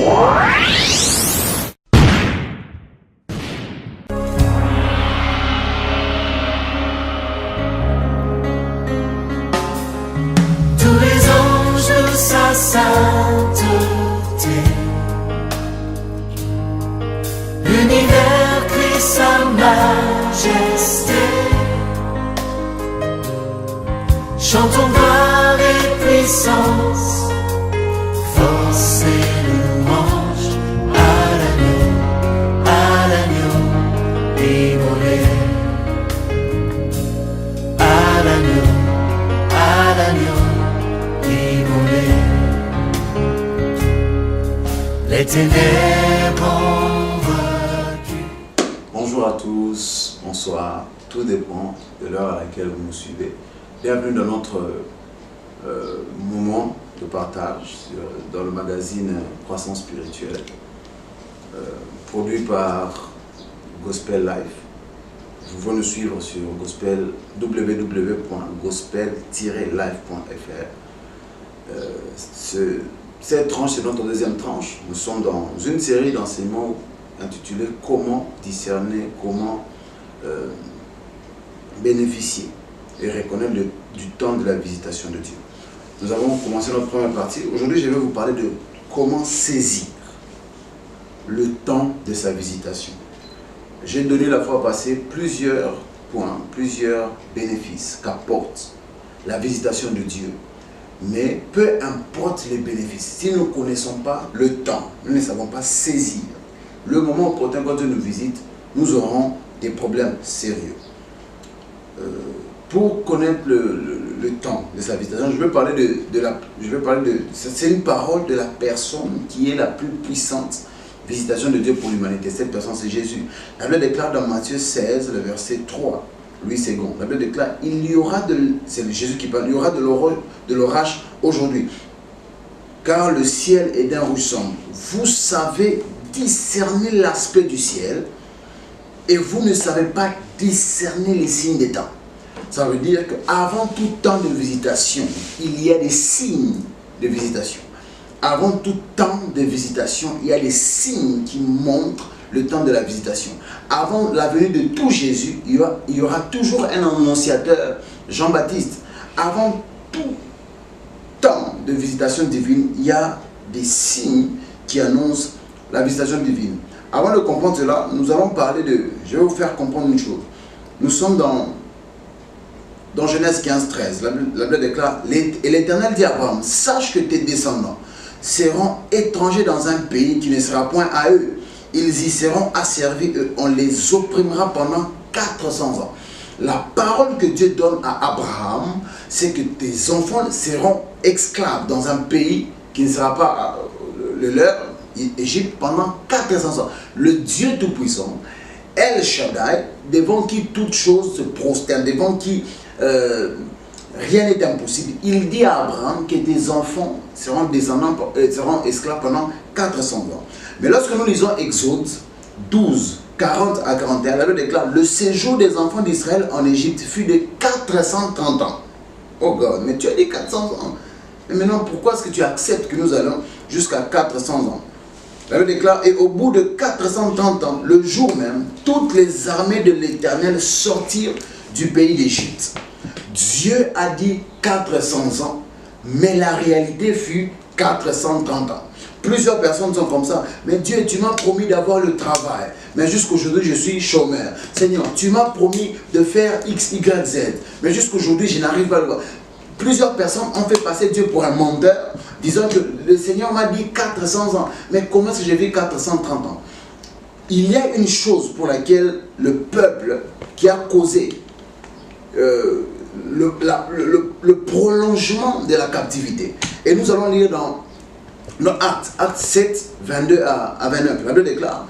Tous les anges de sa sainteté, l'univers crie sa majesté. Chantons gloire et puissance, force et louange à l'agneau immolé, à l'agneau immolé. Les ténèbres ont vaincu. Bonjour à tous, bonsoir, tout dépend de l'heure à laquelle vous nous suivez. Bienvenue dans notre moment de partage dans le magazine Croissance Spirituelle, produit par Gospel Life. Vous pouvez nous suivre sur www.gospel-life.fr. Cette tranche, c'est notre deuxième tranche. Nous sommes dans une série d'enseignements intitulée Comment discerner, comment bénéficier et reconnaître du temps de la visitation de Dieu. Nous avons commencé notre première partie. Aujourd'hui, je vais vous parler de comment saisir le temps de sa visitation. J'ai donné la fois passée plusieurs points, plusieurs bénéfices qu'apporte la visitation de Dieu. Mais peu importe les bénéfices, si nous ne connaissons pas le temps, nous ne savons pas saisir le moment opportun quand Dieu nous visite, nous aurons des problèmes sérieux. Pour connaître le temps de sa visitation, je vais parler c'est une parole de la personne qui est la plus puissante visitation de Dieu pour l'humanité. Cette personne, c'est Jésus. La Bible déclare dans Matthieu 16, le verset 3, Louis II. La Bible déclare, c'est Jésus qui parle, il y aura de l'orage aujourd'hui, car le ciel est d'un rouge sombre. Vous savez discerner l'aspect du ciel, et vous ne savez pas discerner les signes des temps. Ça veut dire qu'avant tout temps de visitation, il y a des signes de visitation. Avant tout temps de visitation, il y a des signes qui montrent le temps de la visitation. Avant la venue de tout Jésus, il y aura toujours un annonciateur, Jean-Baptiste. Avant tout temps de visitation divine, il y a des signes qui annoncent la visitation divine. Avant de comprendre cela, nous allons parler je vais vous faire comprendre une chose. Nous sommes dans Genèse 15, 13, la Bible déclare, et l'Éternel dit à Abraham, sache que tes descendants seront étrangers dans un pays qui ne sera point à eux. Ils y seront asservis, on les opprimera pendant 400 ans. La parole que Dieu donne à Abraham, c'est que tes enfants seront esclaves dans un pays qui ne sera pas le leur, Égypte, pendant 400 ans. Le Dieu Tout-Puissant, El Shaddai, devant qui toute chose se prosterne, devant qui rien n'est impossible. Il dit à Abraham que tes enfants seront esclaves pendant 400 ans. Mais lorsque nous lisons Exode 12, 40 à 41, la Bible déclare, le séjour des enfants d'Israël en Égypte fut de 430 ans. Oh God, mais tu as dit 400 ans. Mais maintenant, pourquoi est-ce que tu acceptes que nous allons jusqu'à 400 ans? La Bible déclare, et au bout de 430 ans, le jour même, toutes les armées de l'Éternel sortirent du pays d'Égypte. Dieu a dit 400 ans, mais la réalité fut 430 ans. Plusieurs personnes sont comme ça. Mais Dieu, tu m'as promis d'avoir le travail. Mais jusqu'aujourd'hui, je suis chômeur. Seigneur, tu m'as promis de faire X, Y, Z. Mais jusqu'aujourd'hui, je n'arrive pas à le voir. Plusieurs personnes ont fait passer Dieu pour un menteur, disant que le Seigneur m'a dit 400 ans. Mais comment est-ce que j'ai vu 430 ans? Il y a une chose pour laquelle le peuple qui a causé le prolongement de la captivité. Et nous allons lire dans Actes 7, 22 à 29. La Bible déclare,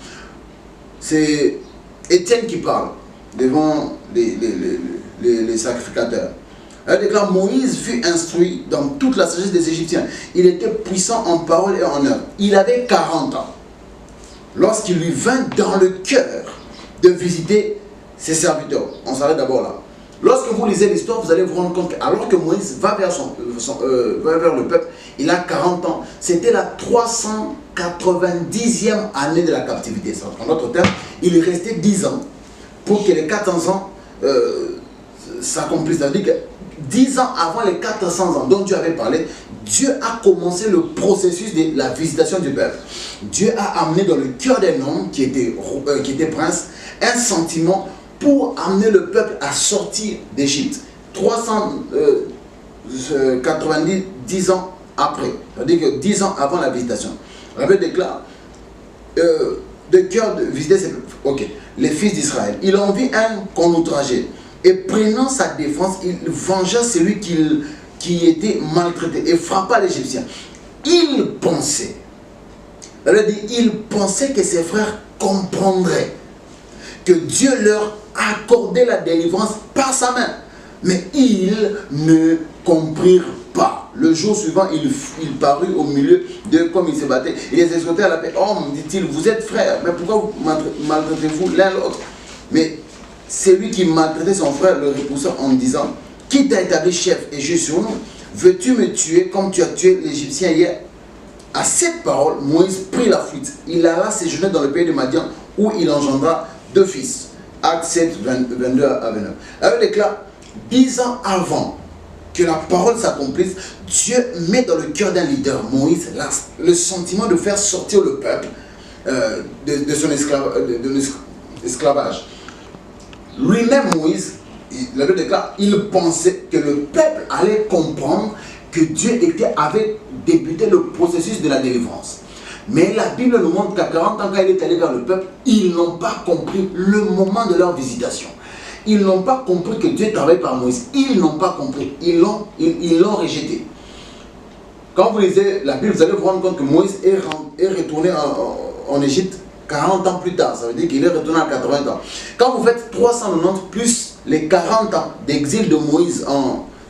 c'est Étienne qui parle devant les sacrificateurs. Elle déclare, Moïse fut instruit dans toute la sagesse des Égyptiens. Il était puissant en parole et en œuvre. Il avait 40 ans. Lorsqu'il lui vint dans le cœur de visiter ses serviteurs. On s'arrête d'abord là. Lorsque vous lisez l'histoire, vous allez vous rendre compte que alors que Moïse va vers le peuple, il a 40 ans. C'était la 90e année de la captivité. En d'autres termes, il est resté 10 ans pour que les 400 ans s'accomplissent. C'est-à-dire que 10 ans avant les 400 ans dont Dieu avait parlé, Dieu a commencé le processus de la visitation du peuple. Dieu a amené dans le cœur d'un homme qui était prince un sentiment pour amener le peuple à sortir d'Égypte. 390 ans après, c'est-à-dire que 10 ans avant la visitation. La Bible déclare de cœur de visiter les fils d'Israël. Il en vit un qu'on outrageait. Et prenant sa défense, il vengea celui qui était maltraité et frappa l'Égyptien. Il pensait que ses frères comprendraient que Dieu leur accordait la délivrance par sa main. Mais ils ne comprirent pas. Le jour suivant, il parut au milieu d'eux comme il se battait. Il les exhortait à la paix. Homme, dit-il, vous êtes frères, mais pourquoi vous maltraitez-vous l'un l'autre? Mais celui qui maltraitait son frère le repoussa en disant, qui t'a établi chef et juge sur nous? Veux-tu me tuer comme tu as tué l'Égyptien hier? À cette parole, Moïse prit la fuite. Il alla séjourner dans le pays de Madian où il engendra 2 fils. Acte 7, 22 à 29. Alors il déclare, 10 ans avant que la parole s'accomplisse, Dieu met dans le cœur d'un leader, Moïse, le sentiment de faire sortir le peuple de son esclavage. Lui-même, Moïse, la Bible déclare, il pensait que le peuple allait comprendre que Dieu avait débuté le processus de la délivrance. Mais la Bible nous montre qu'à 40 ans, quand il est allé vers le peuple, ils n'ont pas compris le moment de leur visitation. Ils n'ont pas compris que Dieu travaille par Moïse. Ils n'ont pas compris. Ils l'ont rejeté. Quand vous lisez la Bible, vous allez vous rendre compte que Moïse est retourné en Égypte 40 ans plus tard. Ça veut dire qu'il est retourné à 80 ans. Quand vous faites 390 plus les 40 ans d'exil de Moïse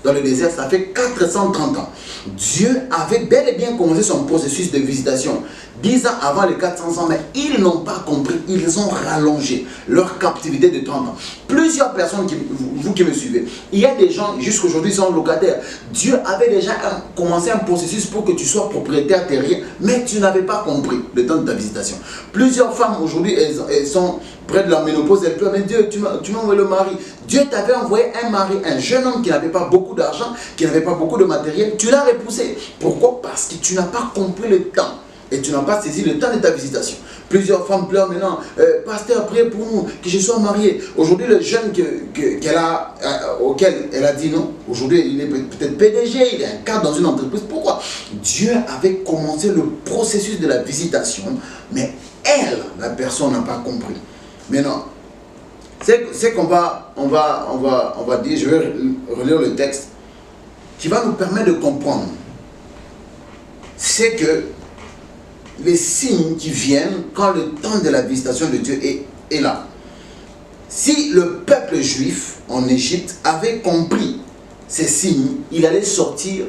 dans le désert, ça fait 430 ans. Dieu avait bel et bien commencé son processus de visitation 10 ans avant les 400 ans, mais ils n'ont pas compris. Ils ont rallongé leur captivité de 30 ans. Plusieurs personnes, vous qui me suivez, il y a des gens jusqu'aujourd'hui sont locataires. Dieu avait déjà commencé un processus pour que tu sois propriétaire terrien, mais tu n'avais pas compris le temps de ta visitation. Plusieurs femmes aujourd'hui, elles sont près de la ménopause, elles pleurent, mais Dieu, tu m'as envoyé le mari. Dieu t'avait envoyé un mari, un jeune homme qui n'avait pas beaucoup d'argent, qui n'avait pas beaucoup de matériel. Tu l'as repoussé. Pourquoi? Parce que tu n'as pas compris le temps. Et tu n'as pas saisi le temps de ta visitation. Plusieurs femmes pleurent maintenant. Pasteur, priez pour nous, que je sois marié. Aujourd'hui, le jeune auquel elle a dit non, aujourd'hui, il est peut-être PDG, il est un cadre dans une entreprise. Pourquoi? Dieu avait commencé le processus de la visitation, mais elle, la personne, n'a pas compris. Maintenant, c'est qu'on va dire, je vais relire le texte, qui va nous permettre de comprendre. C'est que les signes qui viennent quand le temps de la visitation de Dieu est là. Si le peuple juif en Égypte avait compris ces signes, il allait sortir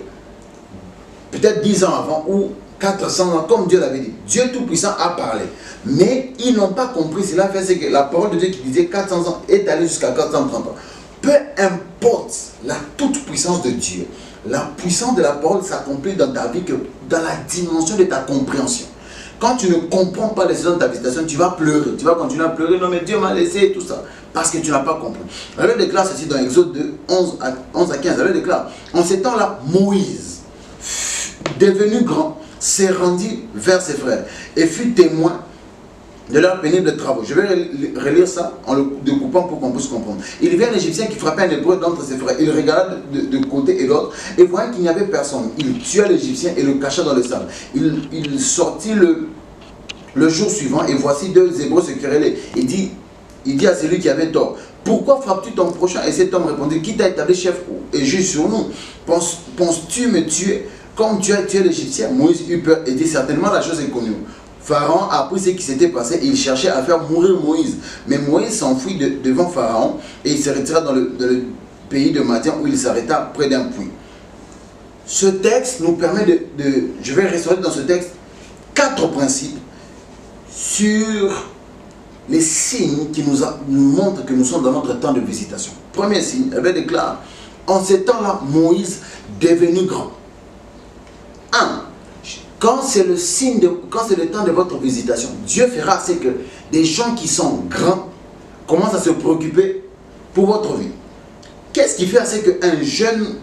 peut-être 10 ans avant ou 400 ans, comme Dieu l'avait dit. Dieu Tout-Puissant a parlé. Mais ils n'ont pas compris cela, c'est que la parole de Dieu qui disait 400 ans est allée jusqu'à 430 ans. Peu importe la toute-puissance de Dieu, la puissance de la parole s'accomplit dans ta vie que dans la dimension de ta compréhension. Quand tu ne comprends pas les saisons de ta visitation, tu vas pleurer. Tu vas continuer à pleurer. Non, mais Dieu m'a laissé, tout ça. Parce que tu n'as pas compris. La Bible déclare ceci dans Exode 2, 11 à 15. La Bible déclare, en ces temps-là, Moïse, devenu grand, s'est rendu vers ses frères et fut témoin de leurs pénibles travaux. Je vais relire ça en le découpant pour qu'on puisse comprendre. Il vit un Égyptien qui frappait un hébreu d'entre ses frères. Il regarda de côté et d'autre et voyant qu'il n'y avait personne, il tua l'Égyptien et le cacha dans le sable. Il sortit le jour suivant et voici 2 hébreux se querellaient. Il dit à celui qui avait tort, pourquoi frappes-tu ton prochain? Et cet homme répondit, qui t'a établi chef et juge sur nous? Penses-tu me tuer comme tu as tué l'Égyptien? Moïse eut peur et dit, certainement la chose est connue. Pharaon a appris ce qui s'était passé et il cherchait à faire mourir Moïse. Mais Moïse s'enfuit devant Pharaon et il se retira dans le pays de Madian où il s'arrêta près d'un puits. Ce texte nous permet je vais restaurer dans ce texte 4 principes sur les signes qui nous montrent que nous sommes dans notre temps de visitation. Premier signe, elle déclare, en ces temps-là, Moïse devenu grand. 1. quand c'est le signe quand c'est le temps de votre visitation, Dieu fera c'est que des gens qui sont grands commencent à se préoccuper pour votre vie. Qu'est-ce qui fait à ce qu'un jeune,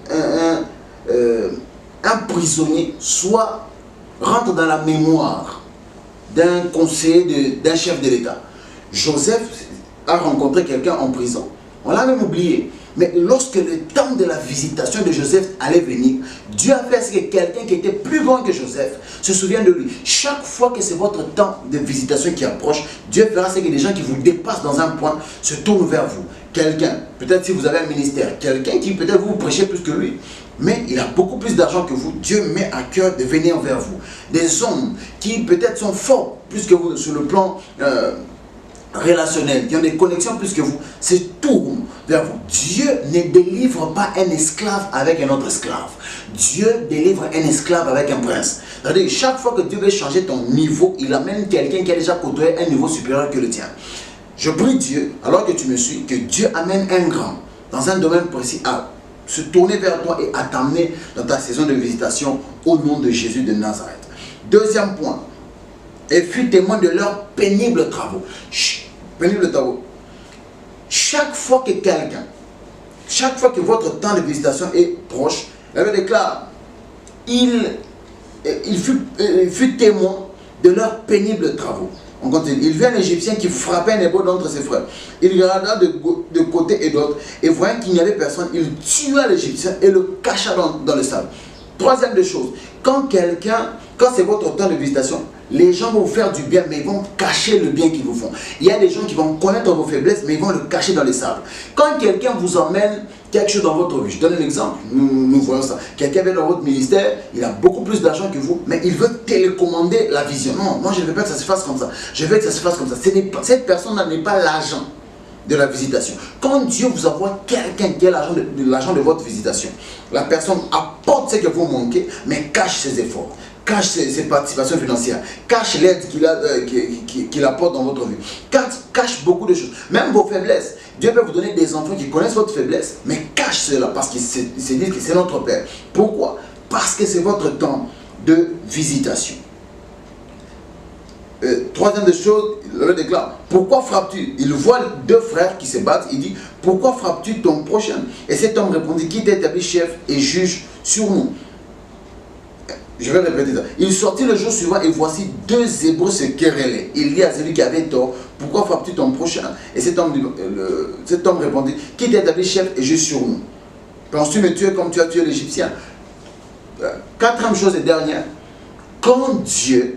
un prisonnier rentre dans la mémoire d'un conseiller, d'un chef de l'État? Joseph a rencontré quelqu'un en prison, on l'a même oublié. Mais lorsque le temps de la visitation de Joseph allait venir, Dieu a fait à ce que quelqu'un qui était plus grand que Joseph se souvienne de lui. Chaque fois que c'est votre temps de visitation qui approche, Dieu fera à ce que des gens qui vous dépassent dans un point se tournent vers vous. Quelqu'un, peut-être si vous avez un ministère, quelqu'un qui peut-être vous prêchez plus que lui, mais il a beaucoup plus d'argent que vous. Dieu met à cœur de venir vers vous. Des hommes qui peut-être sont forts plus que vous sur le plan relationnel, qui ont des connexions plus que vous, se tournent vers vous. Dieu ne délivre pas un esclave avec un autre esclave. Dieu délivre un esclave avec un prince. C'est-à-dire, chaque fois que Dieu veut changer ton niveau, il amène quelqu'un qui a déjà côtoyé un niveau supérieur que le tien. Je prie Dieu, alors que tu me suis, que Dieu amène un grand dans un domaine précis à se tourner vers toi et à t'amener dans ta saison de visitation au nom de Jésus de Nazareth. Deuxième point, et fut témoin de leurs pénibles travaux. Pénibles travaux. Chaque fois que quelqu'un, chaque fois que votre temps de visitation est proche, la Bible déclare, il fut témoin de leurs pénibles travaux. On continue. Il vit un Égyptien qui frappait un hébreu d'entre ses frères. Il regarda de côté et d'autre, et voyant qu'il n'y avait personne, il tua l'Égyptien et le cacha dans le sable. Troisième des choses, quand c'est votre temps de visitation, les gens vont vous faire du bien, mais ils vont cacher le bien qu'ils vous font. Il y a des gens qui vont connaître vos faiblesses, mais ils vont le cacher dans les sables. Quand quelqu'un vous emmène quelque chose dans votre vie, je donne un exemple, nous voyons ça. Quelqu'un vient dans votre ministère, il a beaucoup plus d'argent que vous, mais il veut télécommander la vision. Non, moi je ne veux pas que ça se fasse comme ça. Je veux que ça se fasse comme ça. Cette personne-là n'est pas l'agent de la visitation. Quand Dieu vous envoie quelqu'un qui est l'agent de votre visitation, la personne apporte ce que vous manquez, mais cache ses efforts, cache ses participations financières, cache l'aide qu'il apporte dans votre vie, cache beaucoup de choses, même vos faiblesses. Dieu peut vous donner des enfants qui connaissent votre faiblesse, mais cache cela parce qu'ils se disent que c'est notre Père. Pourquoi? Parce que c'est votre temps de visitation. Troisième des choses, il le déclare, pourquoi frappes-tu? Il voit deux frères qui se battent, il dit, pourquoi frappes-tu ton prochain? Et cet homme répondit, qui t'établit chef et juge sur nous? Je vais répéter ça. Il sortit le jour suivant et voici deux Hébreux se querellaient. Il dit à celui qui avait tort, pourquoi frappes-tu ton prochain? Et cet homme répondit, qui t'établit chef et juge sur nous? Penses-tu me tuer comme tu as tué l'Égyptien? Quatrième chose et dernière, quand Dieu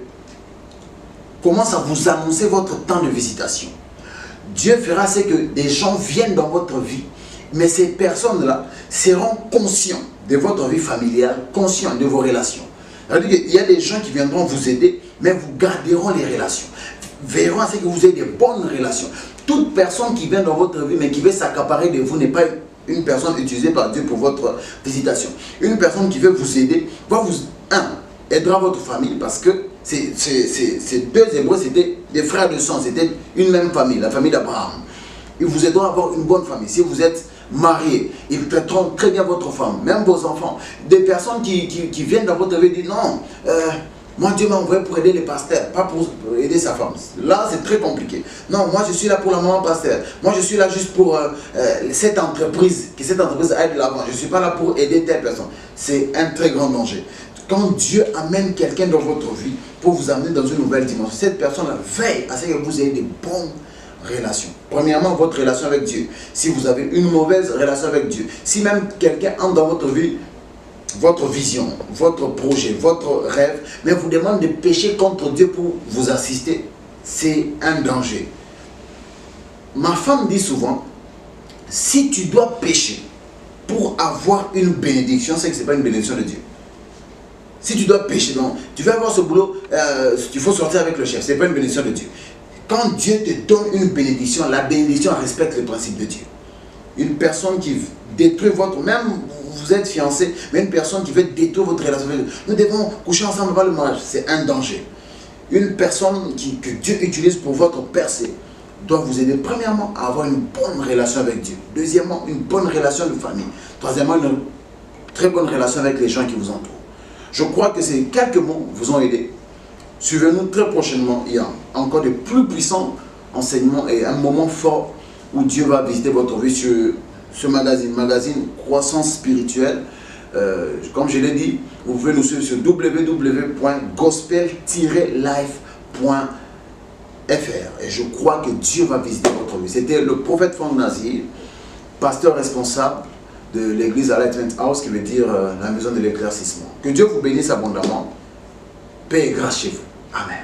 commence à vous annoncer votre temps de visitation, Dieu fera ce que des gens viennent dans votre vie, mais ces personnes-là seront conscients de votre vie familiale, conscients de vos relations. Il y a des gens qui viendront vous aider, mais vous garderont les relations. Verront à ce que vous ayez de bonnes relations. Toute personne qui vient dans votre vie, mais qui veut s'accaparer de vous, n'est pas une personne utilisée par Dieu pour votre visitation. Une personne qui veut vous aider, aidera votre famille, parce que ces deux Hébreux, c'était des frères de sang, c'était une même famille, la famille d'Abraham. Ils vous aideront à avoir une bonne famille. Si vous êtes marié, ils traiteront très bien votre femme, même vos enfants. Des personnes qui viennent dans votre vie et disent non, moi Dieu m'a envoyé pour aider les pasteurs, pas pour aider sa femme. Là c'est très compliqué. Non, moi je suis là pour la maman pasteur. Moi je suis là juste pour cette entreprise, que cette entreprise aille de l'avant. Je ne suis pas là pour aider telle personne. C'est un très grand danger. Quand Dieu amène quelqu'un dans votre vie pour vous amener dans une nouvelle dimension, cette personne-là veille à ce que vous ayez des bonnes relations. Premièrement, votre relation avec Dieu. Si vous avez une mauvaise relation avec Dieu, si même quelqu'un entre dans votre vie, votre vision, votre projet, votre rêve, mais vous demande de pécher contre Dieu pour vous assister, c'est un danger. Ma femme dit souvent, si tu dois pécher pour avoir une bénédiction, c'est que ce n'est pas une bénédiction de Dieu. Si tu dois pécher, non, tu vas avoir ce boulot, il faut sortir avec le chef, ce n'est pas une bénédiction de Dieu. Quand Dieu te donne une bénédiction, la bénédiction respecte les principes de Dieu. Une personne qui détruit votre... Même vous êtes fiancé, mais une personne qui veut détruire votre relation. Nous devons coucher ensemble avant le mariage. C'est un danger. Une personne que Dieu utilise pour votre percée doit vous aider premièrement à avoir une bonne relation avec Dieu. Deuxièmement, une bonne relation de famille. Troisièmement, une très bonne relation avec les gens qui vous entourent. Je crois que ces quelques mots vous ont aidé. Suivez-nous très prochainement. Il y a encore de plus puissants enseignements et un moment fort où Dieu va visiter votre vie sur ce magazine Croissance Spirituelle. Comme je l'ai dit, vous pouvez nous suivre sur www.gospel-life.fr et je crois que Dieu va visiter votre vie. C'était le prophète Franck Nazir, pasteur responsable de l'église Enlightenment House, qui veut dire la maison de l'éclaircissement. Que Dieu vous bénisse abondamment. Paix et grâce chez vous. Amen.